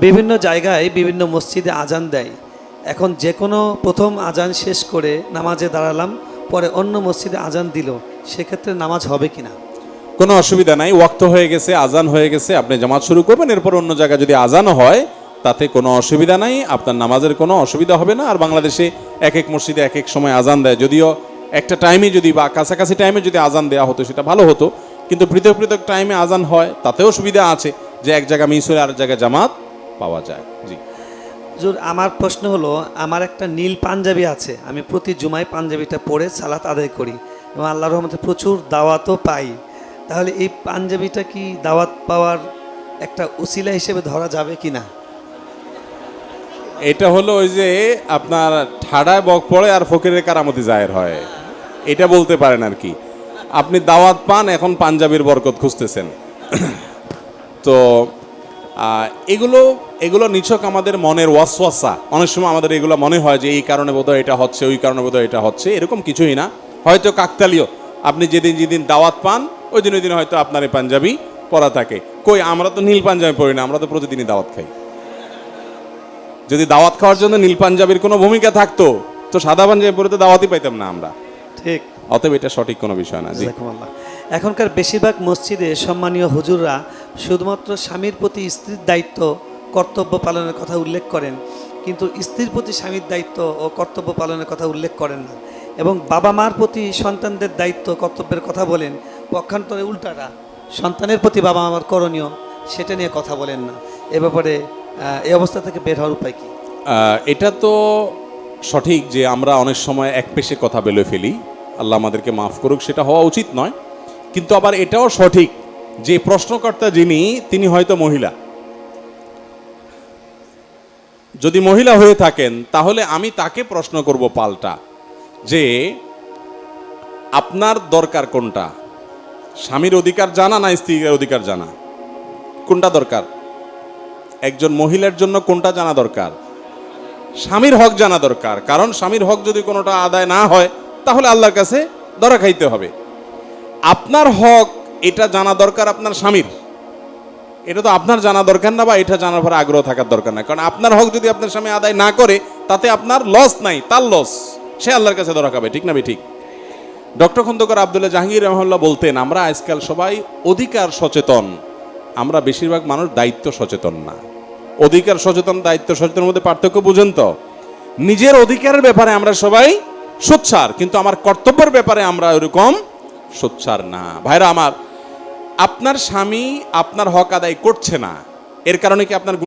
বিভিন্ন জায়গায় বিভিন্ন মসজিদে আজান দেয়। এখন যে কোনো প্রথম আজান শেষ করে নামাজে দাঁড়ালাম, পরে অন্য মসজিদে আজান দিল, সেক্ষেত্রে নামাজ হবে কিনা? কোনো অসুবিধা নাই, ওয়াক্ত হয়ে গেছে, আজান হয়ে গেছে, আপনি জামাত শুরু করবেন, এরপর অন্য জায়গায় যদি আজানও হয় তাতে কোনো অসুবিধা নাই, আপনার নামাজের কোনো অসুবিধা হবে না। আর বাংলাদেশে এক এক মসজিদে এক এক সময় আজান দেয়, যদিও একটা টাইমে যদি বা কাছাকাছি টাইমে যদি আজান দেওয়া হতো সেটা ভালো হতো, কিন্তু পৃথক পৃথক টাইমে আজান হয় তাতেও সুবিধা আছে যে এক জায়গা মিস হলে আরেক জায়গায় জামাত পাওয়া যায়। জি হুজুর, আমার প্রশ্ন হলো, আমার একটা নীল পাঞ্জাবি আছে, আমি প্রতি জুমায় পাঞ্জাবিটা পরে সালাত আদায় করি এবং আল্লাহর রহমতে প্রচুর দাওয়াতও পাই। তাহলে এই পাঞ্জাবিটা কি দাওয়াত পাওয়ার একটা উসিলা হিসেবে ধরা যাবে কি না? এটা হলো ওই যে আপনার ঠাডায় বক পড়ে আর ফকিরের কারামতি জাহের হয়, এটা বলতে পারেন আর কি। আপনি দাওয়াত পান, এখন পাঞ্জাবির বরকত খুঁজতেছেন। তো এগুলো এগুলো নিছক আমাদের মনের ওয়াসওয়াসা। অনেক সময় আমাদের এগুলো মনে হয় যে এই কারণে বোধহয় এটা হচ্ছে, ওই কারণে বোধহয় এটা হচ্ছে, এরকম কিছুই না। হয়তো কাকতালীয়, আপনি যেদিন যেদিন দাওয়াত পান ওই দিন হয়তো আপনার এই পাঞ্জাবি পরা থাকে। কই, আমরা তো নীল পাঞ্জাবি পরি না, আমরা তো প্রতিদিনই দাওয়াত খাই। যদি দাওয়াত খাওয়ার জন্য নীল পাঞ্জাবির কোনো ভূমিকা থাকতো তো সাদা পাঞ্জাবি পরে তো দাওয়াতই পাইতাম না আমরা। ঠিক। অতএব এটা সঠিক কোনো বিষয় না। জি, জাযাকুমুল্লাহ। এখনকার বেশিরভাগ মসজিদে সম্মানীয় হুজুররা শুধুমাত্র স্বামীর প্রতি স্ত্রীর দায়িত্ব কর্তব্য পালনের কথা উল্লেখ করেন, কিন্তু স্ত্রীর প্রতি স্বামীর দায়িত্ব ও কর্তব্য পালনের কথা উল্লেখ করেন না, এবং বাবা মার প্রতি সন্তানদের দায়িত্ব কর্তব্যের কথা বলেন। পক্ষান্তরে উল্টাটা, সন্তানের প্রতি বাবা মার করণীয় সেটা নিয়ে কথা বলেন না। এ ব্যাপারে এই অবস্থা থেকে বের হওয়ার উপায় কি? এটা তো সঠিক যে আমরা অনেক সময় এক পেশে কথা বলে ফেলি, আল্লাহ আমাদেরকে মাফ করুক, সেটা হওয়া উচিত নয়। কিন্তু আবার এটাও সঠিক যে প্রশ্নকর্তা যিনি, তিনি হয়তো মহিলা। যদি মহিলা হয়ে থাকেন তাহলে আমি তাকে প্রশ্ন করব পাল্টা, যে আপনার দরকার কোনটা? স্বামীর অধিকার জানা না স্ত্রীর অধিকার জানা? কোনটা দরকার? একজন মহিলার জন্য কোনটা জানা দরকার? স্বামীর হক জানা দরকার। কারণ স্বামীর হক যদি কোনোটা আদায় না হয় তাহলে আল্লাহর কাছে ধরা খাইতে হবে। আপনার হক এটা জানা দরকার আপনার স্বামীর, এটা তো আপনার জানা দরকার না, বা এটা জানার পরে আগ্রহ থাকার দরকার না। কারণ আপনার হক যদি আপনার স্বামী আদায় না করে তাতে আপনার লস নাই, তার লস, সে আল্লাহর কাছে ধরা খাবে। ঠিক না ঠিক? ডক্টর খন্দকার আব্দুল্লাহ জাহাঙ্গীর রহমাল্লাহ বলতেন, আমরা আজকাল সবাই অধিকার সচেতন, আমরা বেশিরভাগ মানুষ দায়িত্ব সচেতন না। অধিকার সচেতন দায়িত্ব সচেতনের মধ্যে পার্থক্য বুঝেন তো? নিজের অধিকারের ব্যাপারে আমরা সবাই সোচ্চার, কিন্তু আমার কর্তব্যের ব্যাপারে আমরা ওরকম সোচ্চার না। ভাইরা আমার, আপনার স্বামী আপনার হক আদায় করছে না, এর কারণে কি আপনার